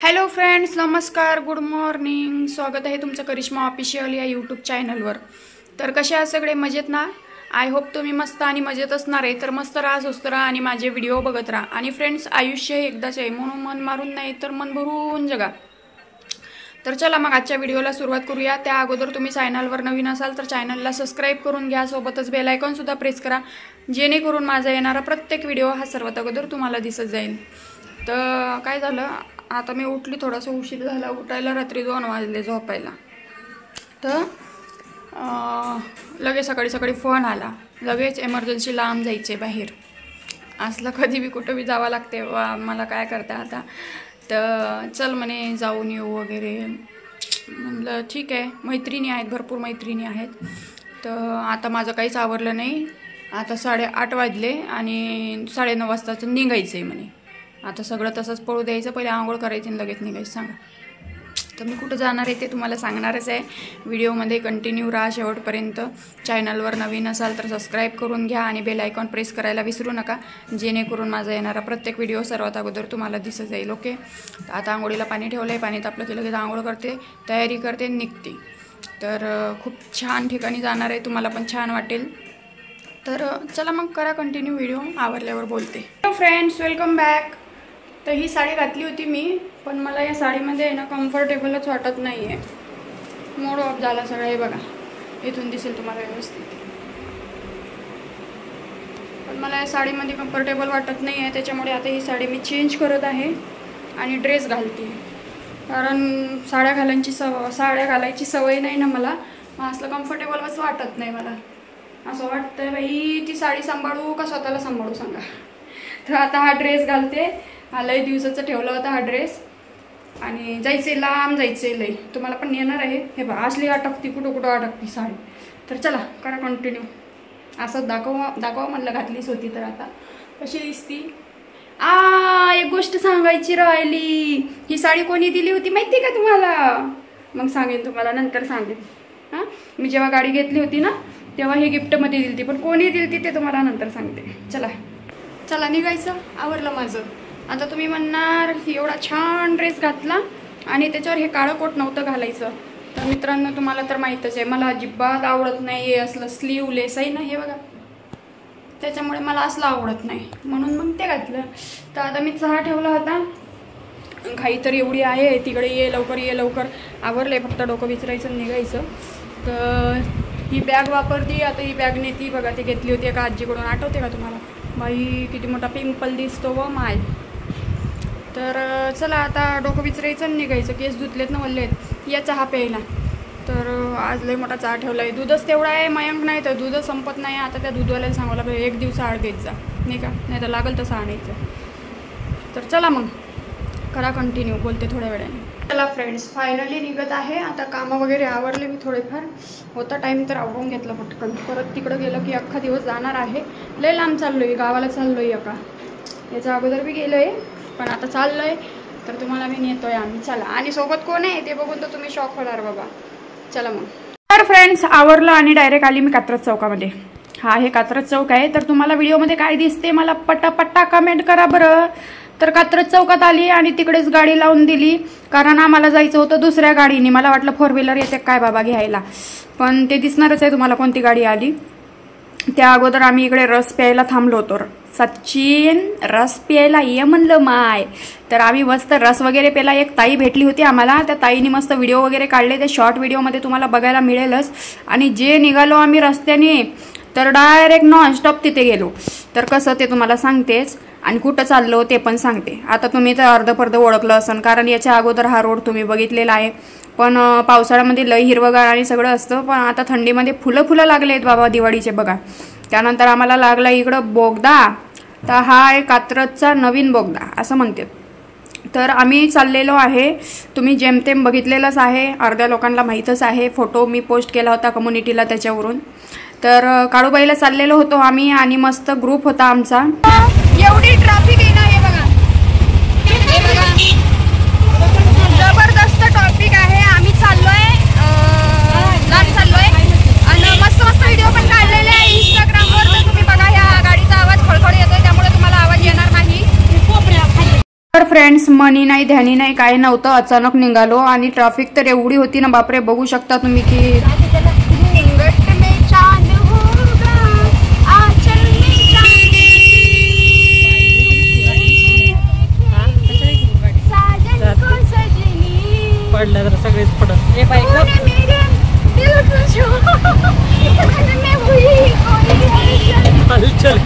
Hello friends, नमस्कार, good morning. स्वागत आहे तुमचं करिश्मा ऑफिशियल या यूट्यूब चॅनलवर. तर कसे आहात सगळे? मजेत ना? आय होप तुम्ही मस्त आणि मजेत असणार आहे. तर मस्त राहा, सुस्त राहा आणि माझे व्हिडिओ बघत राहा. आणि फ्रेंड्स, आयुष्य हे एकदाच आहे, म्हणून मन मारून नाही तर मन भरून जगा. तर चला मग आजच्या व्हिडिओला सुरुवात करूया. त्या अगोदर तुम्ही चॅनलवर नवीन असाल तर चॅनलला सबस्क्राईब करून घ्या, सोबतच बेल आयकॉन सुद्धा प्रेस करा, जेणेकरून माझा येणारा प्रत्येक व्हिडिओ हा सर्वात अगोदर तुम्हाला दिसत जाईल. तर काय झालं, आता मी उठली, थोडासा उशीर झाला उठायला, रात्री 2 वाजले झोपायला. तर लगेच सकाळी सकाळी फोन आला, लगेच एमर्जन्सी लांब जायचे बाहेर. असलं कधी बी कुठं बी जावं लागते, वा मला काय करता आता. तर चल म्हणे जाऊन येऊ वगैरे. म्हणलं ठीक आहे, मैत्रिणी आहेत, भरपूर मैत्रिणी आहेत. तर आता माझं काहीच आवरलं नाही. आता 8:30 वाजले आणि 9:30 वाजताचं निघायचं आहे म्हणे. आता सगळं तसंच पळू द्यायचं, पहिले आंघोळ करायची आणि लगेच निघायचं. सांगा, तर मी कुठं जाणार आहे ते तुम्हाला सांगणारच आहे. व्हिडिओमध्ये कंटिन्यू राहा शेवटपर्यंत. चॅनलवर नवीन असाल तर सबस्क्राईब करून घ्या आणि बेल आयकॉन प्रेस करायला विसरू नका, जेणेकरून माझा येणारा प्रत्येक व्हिडिओ सर्वात अगोदर तुम्हाला दिसत जाईल. ओके. तर आता आंघोळीला पाणी ठेवलं आहे, पाणी तापलं की लगेच आंघोळ करते, तयारी करते, निघते. तर खूप छान ठिकाणी जाणार आहे, तुम्हाला पण छान वाटेल. तर चला मग करा कंटिन्यू, व्हिडिओ आवरल्यावर बोलते. Hello friends, welcome back. तर ही साडी घातली होती मी, पण मला या साडीमध्ये आहे ना कम्फर्टेबलच वाटत नाही आहे. मूड ऑफ झाला सगळं. हे बघा, इथून दिसेल तुम्हाला व्यवस्थित. पण मला या साडीमध्ये कम्फर्टेबल वाटत नाही आहे, त्याच्यामुळे आता ही साडी मी चेंज करत आहे आणि ड्रेस घालते. कारण साड्या घालायची सवय नाही ना मला. असलं कम्फर्टेबलच वाटत नाही मला. असं वाटतं बाई, ती साडी सांभाळू का स्वतःला सांभाळू सांगा. तर आता हा ड्रेस घालते. हा लय दिवसाचा ठेवला होता हा ड्रेस, आणि जायचे लांब, जायचे लय. तुम्हाला पण येणार आहे. हे बा, असली अटकती, कुठं कुठं अटकती साडी. तर चला करा कंटिन्यू. असं दाखवा म्हणलं, घातलीच होती तर आता कशी दिसती. एक गोष्ट सांगायची राहिली. ही साडी कोणी दिली होती माहिती का तुम्हाला? मग सांगेन तुम्हाला, नंतर सांगेन. हां, मी जेव्हा गाडी घेतली होती ना तेव्हा हे गिफ्टमध्ये दिली ती, पण कोणी दिली ती ते तुम्हाला नंतर सांगते. चला निघायचं. आवरलं माझं. आता तुम्ही म्हणणार एवढा छान ड्रेस घातला आणि त्याच्यावर हे काळं कोट नव्हतं घालायचं. तर मित्रांनो, तुम्हाला तर माहीतच आहे, मला अजिबात आवडत नाही आहे असलं स्लीवलेस आहे ना, हे बघा. त्याच्यामुळे मला असलं आवडत नाही, म्हणून मग ते घातलं. तर आता मी चहा ठेवला होता. घाई तर एवढी आहे, तिकडे ये लवकर. आवरले, फक्त डोकं विचारायचं निघायचं. तर ही बॅग वापरती आता. ही बॅग नेती बघा, ती घेतली होती एका आजीकडून, आठवते का तुम्हाला? बाई, किती मोठा पिंपल दिसतो व माय. तर चला आता डोकं विचारायचं निघायचं. केस धुतलेत ना, वल्ले आहेत. या चहा प्यायला. तर आज लय मोठा चहा ठेवला आहे. दूधच तेवढा आहे, मयंक नाही तर दूधच संपत नाही. आता त्या दूधवाल्याला सांगावं लागलं, 1 दिवस आड देत जा, नाही का, नाही तर लागेल तसं आणायचं. तर चला मग करा कंटिन्यू, बोलते थोड्या वेळाने. चला फ्रेंड्स, फायनली निघत आहे. आता कामं वगैरे आवरले मी थोडेफार. होता टाईम तर आवरून घेतला पटकन. परत तिकडं गेलं की अख्खा दिवस जाणार आहे. लय लांब चाललो आहे, गावाला चाललो आहे. एका याच्या अगोदर बी गेलो आहे, पण आता चाललो आहे. तर तुम्हाला मी नेतो आहे आम्ही. चला, आणि सोबत कोण आहे ते बघून तर तुम्ही शॉक होणार बाबा. चला मग. तर फ्रेंड्स, आवरलं आणि डायरेक्ट आली मी कात्रज चौकामध्ये. हा, हे कात्रज चौक आहे. तर तुम्हाला व्हिडिओमध्ये काय दिसते मला पट्टा कमेंट करा बरं. तर कात्रज चौकात आली आणि तिकडेच गाडी लावून दिली, कारण आम्हाला जायचं होतं दुसऱ्या गाडीने. मला वाटलं 4 व्हीलर येते काय बाबा घ्यायला, पण ते दिसणारच आहे तुम्हाला कोणती गाडी आली. त्या अगोदर आम्ही इकडे रस प्यायला थांबलो होतो. सचिन, रस प्यायला ये म्हणलं माय. तर आम्ही मस्त रस वगैरे प्यायला. एक ताई भेटली होती आम्हाला, त्या ताईने मस्त व्हिडिओ वगैरे काढले, ते शॉर्ट व्हिडिओमध्ये तुम्हाला बघायला मिळेलच. आणि जे निघालो आम्ही रस्त्याने, तर डायरेक्ट नॉनस्टॉप तिथे गेलो. तर कसं ते तुम्हाला सांगतेच, आणि कुठं चाललो ते पण सांगते. आता तुम्ही तर अर्धपर्ध ओळखलं असन, कारण याच्या अगोदर हा रोड तुम्ही बघितलेला आहे. पण पावसाळ्यामध्ये लय हिरवगार आणि सगळं असतं, पण आता थंडीमध्ये फुलं लागले आहेत बाबा दिवाळीचे बघा. त्यानंतर आम्हाला लागला इकडं बोगदा. तर हा आहे कात्रजचा नवीन बोगदा असं म्हणते. तर आम्ही चाललेलो आहे, तुम्ही जेमतेम बघितलेलंच आहे, अर्ध्या लोकांना माहीतच आहे. फोटो मी पोस्ट केला होता कम्युनिटीला त्याच्यावरून. तर काळूबाईला चाललेलो होतो आम्ही, आणि मस्त ग्रुप होता आमचा. एवढी ट्रॅफिक आहे ना, हे बघा, जबरदस्त ट्रॅफिक आहे. आम्ही चाललोय, लांब चाललोय, आणि मस्त व्हिडिओ पण काढलेले आहे इंस्टाग्रामवर. तर तुम्ही बघा, ह्या गाडीचा आवाज खळखळ येतोय, त्यामुळे तुम्हाला आवाज येणार नाही. तर फ्रेंड्स, मनी नाही ध्यानी नाही काय नव्हतं, अचानक निघालो आणि ट्रॅफिक तर एवढी होती ना बापरे, बघू शकता तुम्ही की पडलं तर सगळेच पडत हे बाईक चल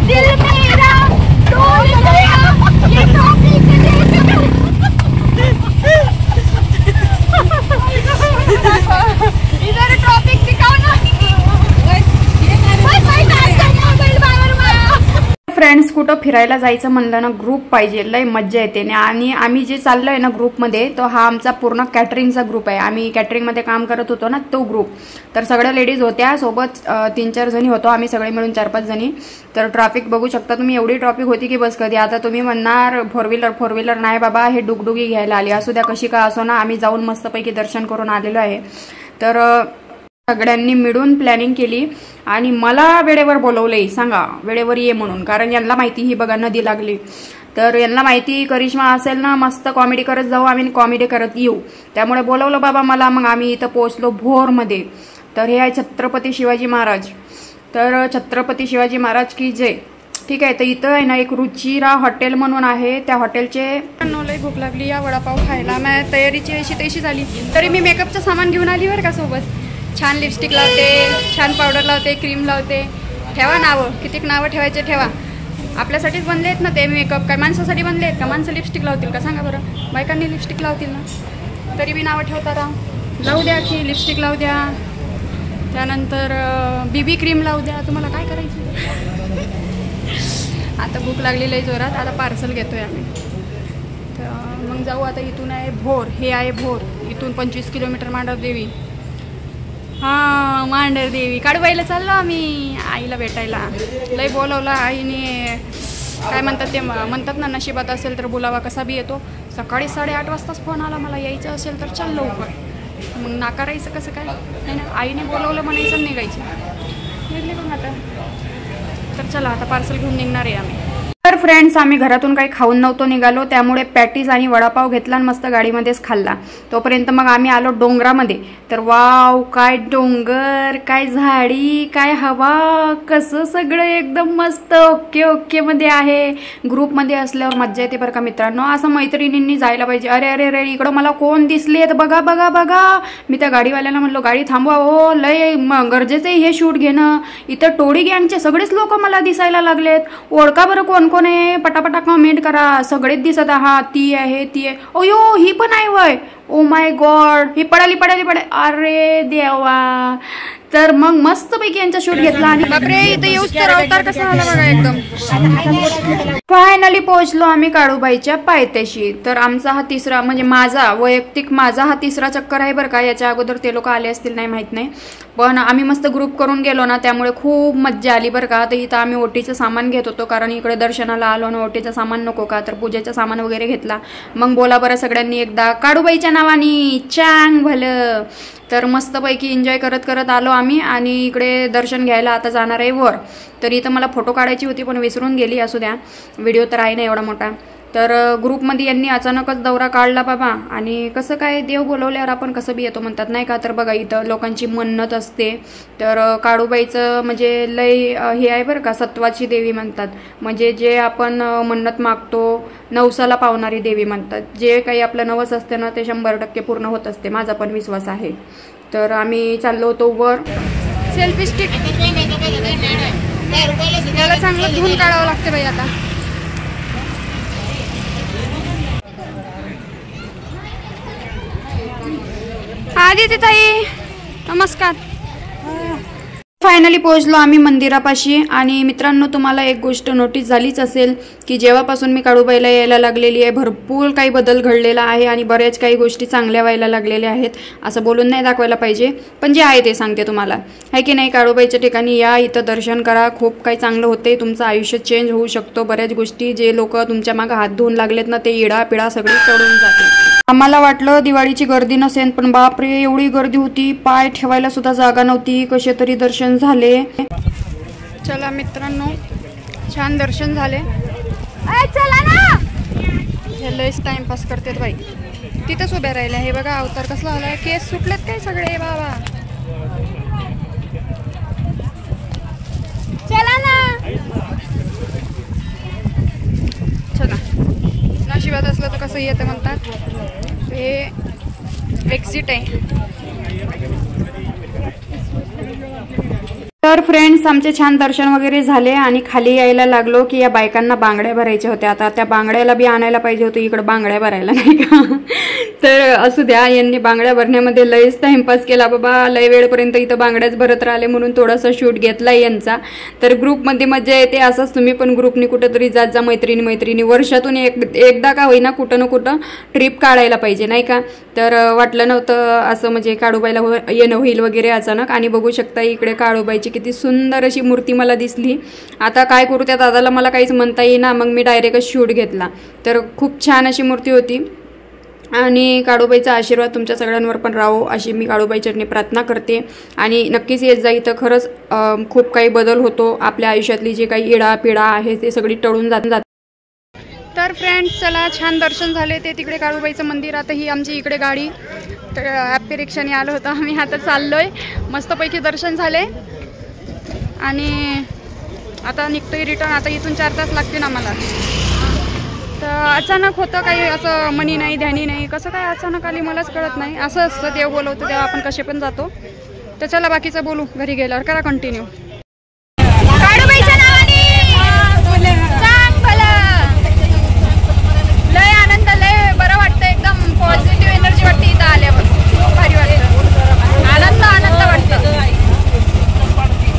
इधर ट्रॉफिक दिखाओ ना। फ्रेंड्स, कुठं फिरायला जायचं म्हणलं ना ग्रुप पाहिजे, लय मज्जा येते ना। आणि आम्ही जे चाललोय ना ग्रुपमध्ये, तो हा आमचा पूर्ण कॅटरिंगचा ग्रुप आहे। आम्ही कॅटरिंगमध्ये काम करत होतो ना, तो ग्रुप। तर सगळ्या लेडीज होत्या, सोबत 3-4 जणी होतो आम्ही, सगळे मिळून 4-5 जणी। तर ट्रॅफिक बघू शकता तुम्ही, एवढी ट्रॅफिक होती की बस कधी। आता तुम्ही म्हणणार फोर व्हीलर नाही बाबा, हे डुगडुगी घ्यायला आली, असू द्या कशी का असो ना, आम्ही जाऊन मस्तपैकी दर्शन करून आलेलो आहे। तर सगळ्यांनी मिळून प्लॅनिंग केली आणि मला वेळेवर बोलवलंय, सांगा वेळेवर ये म्हणून, कारण यांना माहिती ही बघा नदी लागली। तर यांना माहिती करिश्मा असेल ना, मस्त कॉमेडी करत जाऊ आम्ही, कॉमेडी करत येऊ, त्यामुळे बोलवलं बाबा मला। मग आम्ही इथं पोहोचलो भोरमध्ये। तर हे आहे छत्रपती शिवाजी महाराज। तर छत्रपती शिवाजी महाराज की जय। ठीक आहे, तर इथं आहे ना एक रुचिरा हॉटेल म्हणून आहे, त्या हॉटेलचे लय भूक लागली या वडापाव खायला। मी तयारीची अशी तशी झाली, तरी मी मेकअपचं सामान घेऊन आली बरं का सोबत। छान लिपस्टिक लावते, छान पावडर लावते, क्रीम लावते। ठेवा नावं, कितीक नावं ठेवायचे ठेवा, आपल्यासाठीच बनले आहेत ना ते मेकअप, काय माणसासाठी बनले आहेत का? माणसं लिपस्टिक लावतील का सांगा बरं? बायकांनी लिपस्टिक लावतील ना, तरी मी नावं ठेवता राहा। लावू द्या की लिपस्टिक लावू द्या, त्यानंतर बीबी क्रीम लावू द्या, तुम्हाला काय करायचं। आता भूक लागलेली आहे जोरात, आता पार्सल घेतोय आम्ही। तर मग जाऊ आता। इथून आहे भोर, हे आहे भोर, इथून 25 किलोमीटर मांढरदेवी। हां, मांढरदेवी काळूबाईला चाललो आम्ही आईला भेटायला। लय बोलवलं आईने, काय म्हणतात ते म्हणतात ना, नशिबात असेल तर बोलावा कसा बी येतो। सकाळी 8:30 वाजताच फोन आला, मला यायचं असेल तर चल लवकर। मग नाकारायचं कसं काय नाही ना, आईने बोलवलं म्हणायचं निघायचं। निघले मग आता, तर चला आता पार्सल घेऊन निघणार आहे आम्ही। तर फ्रेंड्स, आम्ही घरातून काही खाऊन नव्हतो निघालो, त्यामुळे पॅटीस आणि वडापाव घेतला आणि मस्त गाडीमध्येच खाल्ला। तोपर्यंत मग आम्ही आलो डोंगरामध्ये। तर वाव, काय डोंगर, काय झाडी, काय हवा, कसं सगळं एकदम मस्त ओके ओके मध्ये आहे। ग्रुपमध्ये असल्यावर मज्जा येते बरं का मित्रांनो, असं मैत्रिणींनी जायला पाहिजे। अरे अरे अरे, इकडं मला कोण दिसलेत बघा बघा बघा। मी त्या गाडीवाल्याला म्हणलो गाडी थांबवा हो, लय गरजेचं आहे हे शूट घेणं। इथं टोळी गँगचे सगळेच लोक मला दिसायला लागलेत, ओळखा बरं कोण कोण आहे, पटापटा कमेंट करा। सगळेच दिसत आहात, ती आहे ती आहे, अयो ही पण आहे वय, ओ माय गॉड, ही पडाली, अरे देवा। तर मग मस्तपैकी यांचा शूट घेतला आणि बापरे, इथं येऊच तर अवतार कसा झाला बघा एकदम। फायनली पोहोचलो आम्ही काळूबाईच्या पायथ्याशी। तर आमचा हा तिसरा, म्हणजे माझा वैयक्तिक हा तिसरा चक्कर आहे बरं का। याच्या अगोदर ते लोक आले असतील नाही माहित नाही, पण आम्ही मस्त ग्रुप करून गेलो ना, त्यामुळे खूप मज्जा आली बरं का। तर इथं आम्ही ओटीचं सामान घेत होतो, कारण इकडे दर्शनाला आलो ना, ओटीचं सामान नको का, तर पूजेचं सामान वगैरे घेतला। मग बोला बरं सगळ्यांनी एकदा काळूबाईच्या नावानी चांग भलं। तर मस्तपैकी एन्जॉय करत करत आलो आम्ही आणि इकडे दर्शन घ्यायला आता जाणार आहे वर। तर इथं मला फोटो काढायची होती पण विसरून गेली, असू द्या, व्हिडिओ तर आहे ना एवढा मोठा। तर ग्रुपमध्ये यांनी अचानकच दौरा काढला बाबा, आणि कसं काय देव बोलवल्यावर आपण कसं बी येतो म्हणतात नाही का। तर बघा इथं लोकांची मन्नत असते। तर काळूबाईचं म्हणजे लय हे आहे बरं का, सत्वाची देवी म्हणतात, म्हणजे जे आपण मन्नत मागतो नवसाला पावणारी देवी म्हणतात। जे काही आपलं नवस असते ना ते 100% पूर्ण होत असते, माझा पण विश्वास आहे। तर आम्ही चाललो होतो वर। सेल्फी स्टिक त्याला चांगलं धुवून काढावं लागते बाई आता। आदिती ताई नमस्कार। फायनली पोहोचलो आम्ही मंदिरापाशी। आणि मित्रांनो, तुम्हाला एक गोष्ट नोटीस झालीच असेल की जेव्हापासून मी काळूबाईला यायला लागलेली आहे भरपूर काही बदल घडलेला आहे आणि बऱ्याच काही गोष्टी चांगल्या व्हायला लागलेल्या आहेत। असं बोलून नाही दाखवायला पाहिजे, पण जे आहे ते सांगते तुम्हाला, आहे की नाही। काळूबाईच्या ठिकाणी या, इथं दर्शन करा, खूप काही चांगलं होते, तुमचं आयुष्य चेंज होऊ शकतो। बऱ्याच गोष्टी जे लोक तुमच्या मागे हात धुवून लागलेत ना, ते इडा पिडा सगळी चढून जाते। आम्हाला वाटलं दिवाळीची गर्दी नसेल, पण बापरे एवढी गर्दी होती, पाय ठेवायला सुद्धा जागा नव्हती। कसे तरी दर्शन झाले। चला मित्रांनो, छान दर्शन झाले। चला ना, हे लयच टाइमपास करतात बाई. तिथंच उभ्या राहिल्या. हे बघा अवतार कसला आलाय. केस सुटलेत काय सगळे बाबा. चला ना चला. नशिबात असलं तर कसं येतं म्हणतात. हे एक्झिट आहे. तर फ्रेंड्स आमचे छान दर्शन वगैरे झाले आणि खाली यायला लागलो की या बायकांना बांगड्या भरायच्या होत्या. आता त्या बांगड्याला बी आणायला पाहिजे होतं. इकडे बांगड्या भरायला नाही का. तर असू द्या. यांनी बांगड्या भरण्यामध्ये लयच टाइमपास केला बाबा. लय वेळपर्यंत इथं बांगड्याच भरत राहिले म्हणून थोडासा शूट घेतला यांचा. तर ग्रुपमध्ये मजा येते. असंच तुम्ही पण ग्रुपनी कुठंतरी जात जा. मैत्रिणी वर्षातून एकदा का होईना कुठं ना कुठं ट्रिप काढायला पाहिजे नाही का. तर वाटलं नव्हतं असं म्हणजे काळूबाईला येणं होईल वगैरे अचानक. आणि बघू शकता इकडे काळूबाईची किती सुंदर अशी मूर्ती मला दिसली. आता काय करू त्या दादाला मला काहीच म्हणता येईना. मग मी डायरेक्टच शूट घेतला. तर खूप छान अशी मूर्ती होती. आणि काळूबाईचा आशीर्वाद तुमच्या सगळ्यांवर पण राहो अशी मी काळूबाई चरणी प्रार्थना करते. आणि नक्कीच येत जा. इथं खरंच खूप काही बदल होतो. आपल्या आयुष्यातली जी काही इडापिडा आहे ते सगळी टळून जाते. तर फ्रेंड्स चला छान दर्शन झाले. ते तिकडे काळूबाईचं मंदिर. आता ही आमची इकडे गाडी. तर ॲपी रिक्षाने आलो होतो आम्ही. आता चाललोय. मस्तपैकी दर्शन झाले आणि आता निघतोय रिटर्न. आता इथून 4 तास लागतील आम्हाला. तर अचानक होतं काही असं मनी नाही ध्यानी नाही. कसं काय अचानक आली मलाच कळत नाही. असं असतं देव बोलवतं तेव्हा आपण कसे पण जातो. तर चला बाकीचं बोलू घरी गेल्यावर. करा कंटिन्यू. लय आनंद लय बरं वाटतं. एकदम पॉझिटिव्ह एनर्जी वाटते इथं आल्यावर. खूप भारी वाटतं. आनंद वाटतं.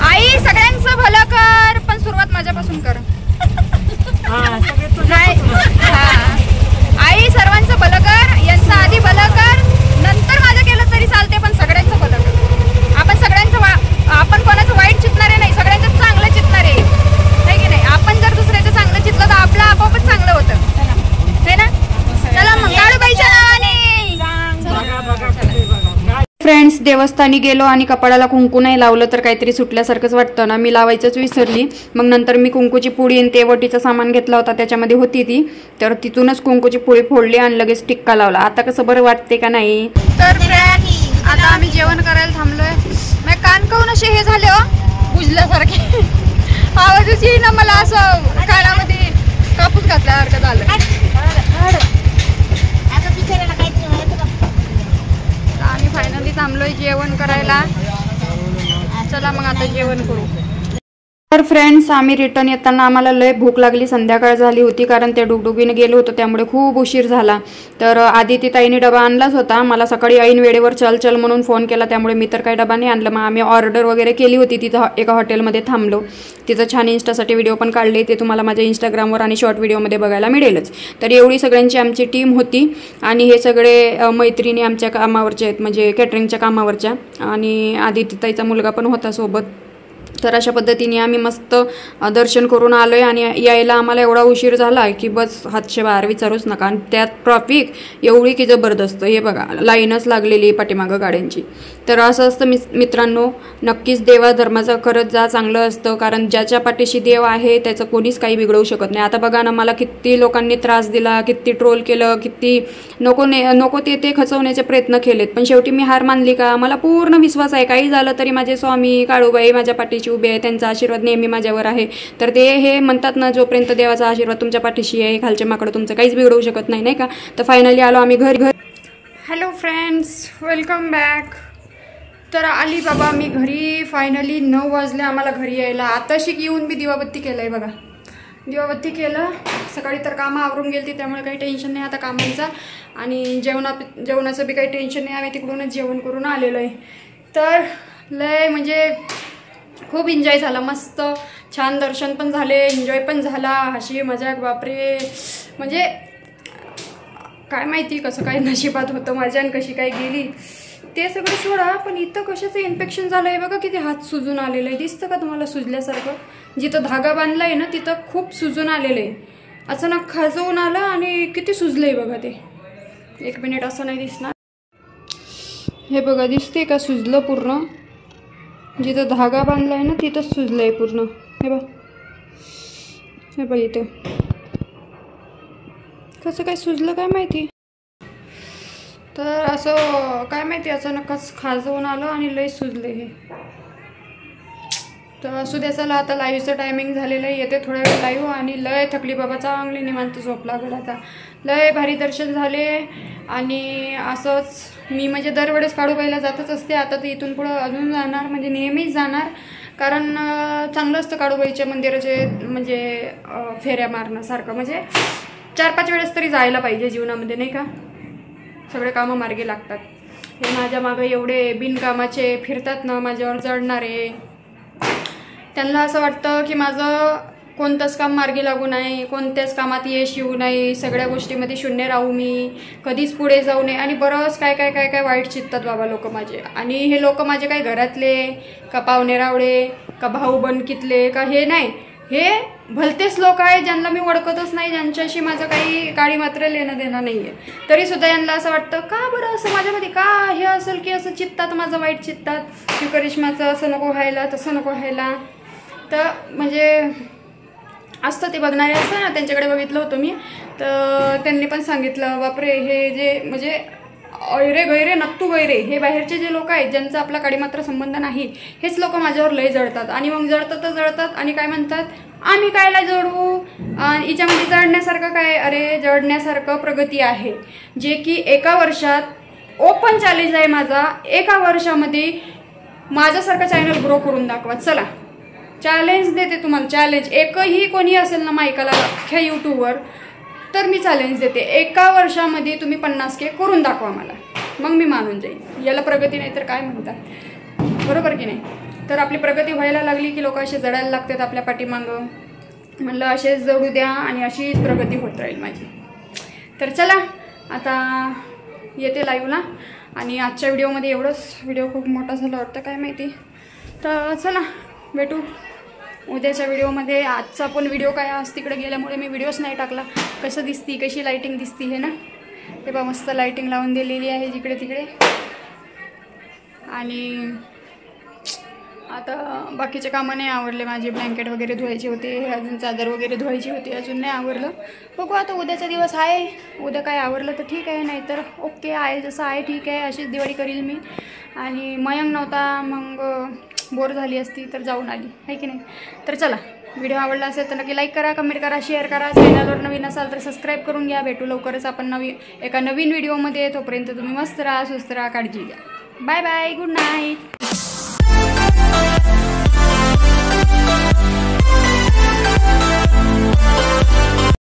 आई सगळ्यांचं भलं कर पण सुरुवात माझ्यापासून कर. नाही आई सर्वांचं भलं कर. यांचं आधी भलं कर नंतर माझं केलं तरी चालते पण सगळ्यांचं भलं कर. आपण सगळ्यांचं आपण कोणाचं वाईट चितणारे नाही. सगळ्यांचं चांगलं चितणारे नाही की नाही. आपण जर दुसऱ्याचं चांगलं चितलं तर आपलं आपोआपच चांगलं होतं है ना. चला मग काळूबाईच्या नावाने. फ्रेंड्स देवस्थानी गेलो आणि कपाळाला कुंकू नाही लावलं तर काहीतरी सुटल्यासारखंच वाटतं ना. मी लावायचंच विसरली. मग नंतर मी कुंकूची पुडी आणि ते वटीचं सामान घेतला होता त्याच्यामध्ये होती ती. तर तिथूनच कुंकूची पुडी फोडली आणि लगेच टिक्का लावला. आता कसं बरं वाटते का नाही. तर फ्रेंड्स आता आम्ही जेवण करायला थांबलोय. मग कान कहून असे हे झाले हो बुजल्यासारखे. आवाजच येईना मला. असं कानामध्ये कापूस घातल्यासारखं झालं. आम्ही फायनली थांबलोय जेवण करायला. चला मग आता जेवण करू. तर फ्रेंड्स आम्ही रिटर्न येताना आम्हाला लय भूक लागली. संध्याकाळ झाली होती कारण त्या डुगडुगीने गेलो होतो त्यामुळे खूप उशीर झाला. तर आधी ती ताईने डबा आणलाच होता. मला सकाळी ऐन वेळेवर चल म्हणून फोन केला त्यामुळे मी तर काही डबा नाही आणलं. मग आम्ही ऑर्डर वगैरे केली होती. तिथं एका हॉटेलमध्ये थांबलो. तिथं छान इन्स्टासाठी व्हिडिओ पण काढले. ते तुम्हाला माझ्या इंस्टाग्रामवर आणि शॉर्ट व्हिडिओमध्ये बघायला मिळेलच. तर एवढी सगळ्यांची आमची टीम होती आणि हे सगळे मैत्रिणी आमच्या कामावरच्या आहेत म्हणजे कॅटरिंगच्या कामावरच्या. आणि आदिती ताईचा मुलगा पण होता सोबत. तर अशा पद्धतीने आम्ही मस्त दर्शन करून आलोय. आणि यायला आम्हाला एवढा उशीर झाला की बस हातशे बाहेर विचारूच नका. आणि त्यात ट्रॉफिक एवढी की जबरदस्त. हे बघा लाईनच लागलेली पाठीमागं गाड्यांची. तर असं असतं मित्रांनो. नक्कीच देवा धर्माचं करत जा. चांगलं असतं कारण ज्याच्या पाठीशी देव आहे त्याचं कोणीच काही बिघडवू शकत नाही. आता बघा ना मला किती लोकांनी त्रास दिला, किती ट्रोल केलं, किती नको ते खचवण्याचे प्रयत्न केलेत. पण शेवटी मी हार मानली का. मला पूर्ण विश्वास आहे काही झालं तरी माझे स्वामी काळूबाई माझ्या पाठीशी उभे आहे. त्यांचा आशीर्वाद नेहमी माझ्यावर आहे. तर ते हे म्हणतात ना जोपर्यंत देवाचा आशीर्वाद तुमच्या पाठीशी आहे खालच्या माकडं तुमचं काहीच बिघडवू शकत नाही नाही का. तर फायनली आलो आम्ही घरी. Hello friends welcome back. तर आली बाबा मी घरी. फायनली 9 वाजले आम्हाला घरी यायला. आताशी येऊन मी दिवाबत्ती केलंय बघा. दिवाबत्ती केलं. सकाळी तर कामं आवरून गेली त्यामुळे काही टेन्शन नाही आता कामांचा. आणि जेवणाचं बी काही टेन्शन नाही. आम्ही तिकडूनच जेवण करून आलेलो आहे. तर लय म्हणजे खूप एन्जॉय झाला. मस्त छान दर्शन पण झाले. एन्जॉय पण झाला. हशी मजाक बापरे. म्हणजे काय माहिती कसं काय नशिबात होतं माझ्या आणि कशी काय गेली ते सगळं सोडा. पण इथं कशाचं इन्फेक्शन झालं आहे बघा. किती हात सुजून आलेलं आहे. दिसतं का तुम्हाला सुजल्यासारखं. जिथं धागा बांधला आहे ना तिथं खूप सुजून आलेलं आहे. अचानक खाजवून आलं आणि किती सुजलं आहे बघा ते. 1 मिनिट असं नाही दिसणार. हे बघा दिसते का सुजलं पूर्ण. जिथं धागा बांधला आहे ना तिथंच सुजलं आहे पूर्ण. हे बघ इथं कसं काय सुजलं काय माहिती. तर असं काय माहिती अचानकच खाजवून आलं आणि लय सुजले हे. तर असू द्या, चला आता लाईव्हचं टायमिंग झालेलं आहे. येते थोड्या वेळ लाईव्ह. आणि लय थकली बाबा, चांगली निवांत झोप लागला. आता लय भारी दर्शन झाले. आणि असंच मी म्हणजे दरवेळेस काळूबाईला जातच असते. आता तर इथून पुढं अजून जाणार, म्हणजे नेहमीच जाणार. कारण चांगलं असतं काळूबाईच्या मंदिराचे म्हणजे फेऱ्या मारण्यासारखं. म्हणजे 4-5 वेळेस तरी जायला पाहिजे जीवनामध्ये, नाही का. सगळे कामं मार्गी लागतात. हे माझ्या मागं एवढे बिनकामाचे फिरतात ना, माझ्यावर जळणारे, त्यांना असं वाटतं की माझं कोणतंच काम मार्गी लागू नये, कोणत्याच कामात यश येऊ नये, सगळ्या गोष्टीमध्ये शून्य राहू मी, कधीच पुढे जाऊ नये. आणि बरंच काय काय काय काय वाईट चित्तात बाबा लोक माझे. आणि हे लोक माझे काय घरातले का पाहुणे रावळे का भाऊ बनकीतले का, हे नाही, हे भलतेच लोक आहे ज्यांना मी ओळखतच नाही, ज्यांच्याशी माझं काही काळी मात्र लेणं देणं नाही आहे. तरीसुद्धा यांना असं वाटतं का बरं असं माझ्यामध्ये का हे असेल की असं चित्तात माझं वाईट चित्तात की करिश्माचं असं नको व्हायला तसं नको व्हायला. तर म्हणजे असतं ते बघणारे असतं ना, त्यांच्याकडे बघितलं होतं मी. तर त्यांनी पण सांगितलं बापरे, हे जे म्हणजे ऐरे गैरे नत्तू गैरे हे बाहेरचे जे लोक आहेत ज्यांचा आपला काडीमात्र संबंध नाही, हेच लोक माझ्यावर लय जळतात. आणि मग जळतात आणि काय म्हणतात, आम्ही कायला जळू, हिच्यामध्ये जळण्यासारखं काय. अरे जळण्यासारखं प्रगती आहे, जे की एका वर्षात ओपन चॅलेंज आहे माझा. एका वर्षामध्ये माझ्यासारखं चॅनल ग्रो करून दाखवा. चला चॅलेंज देते तुम्हाला, चॅलेंज. एकही कोणी असेल ना मायकाला अख्ख्या यूट्यूबवर, तर मी चॅलेंज देते, एका वर्षामध्ये तुम्ही 50K करून दाखवा मला, मग मी मानून जाईल. याला प्रगती नाही तर काय म्हणतात, बरोबर की नाही. तर आपली प्रगती व्हायला लागली की लोक असे जडायला लागतात आपल्या पाठीमागं. म्हणलं असेच जडू द्या आणि अशीच प्रगती होत राहील माझी. तर चला आता येते लाईव्हला. आणि आजच्या व्हिडिओमध्ये एवढंच. व्हिडिओ खूप मोठा झाला वाटतं, काय माहिती. तर चला भेटू उद्याच्या व्हिडिओमध्ये. आजचा पण व्हिडिओ काय आज तिकडे गेल्यामुळे मी व्हिडिओच नाही टाकला. कसं दिसती, कशी लाईटिंग दिसती हे ना, ते बा मस्त लाईटिंग लावून दिलेली आहे जिकडे तिकडे. आणि आता बाकीचे कामं नाही आवरले माझे. ब्लँकेट वगैरे धुवायचे होते, अजून चादर वगैरे धुवायची होती, अजून नाही आवरलं. बघू आता उद्याचा दिवस आहे, उद्या काय आवरलं तर ठीक आहे, नाहीतर ओके आहे जसं आहे ठीक आहे. अशीच दिवाळी करील मी. आणि मयंक नव्हता, मग बोर झाली असती तर जाऊन आली आहे की नाही. तर चला, व्हिडिओ आवडला असेल तर नक्की लाईक करा, कमेंट करा, शेअर करा. चॅनलवर नवीन असाल तर सबस्क्राईब करून घ्या. भेटू लवकरच आपण एका नवीन व्हिडिओमध्ये. तोपर्यंत तुम्ही मस्त राहा, सुस्त राहा, काळजी घ्या. Bye bye, good night.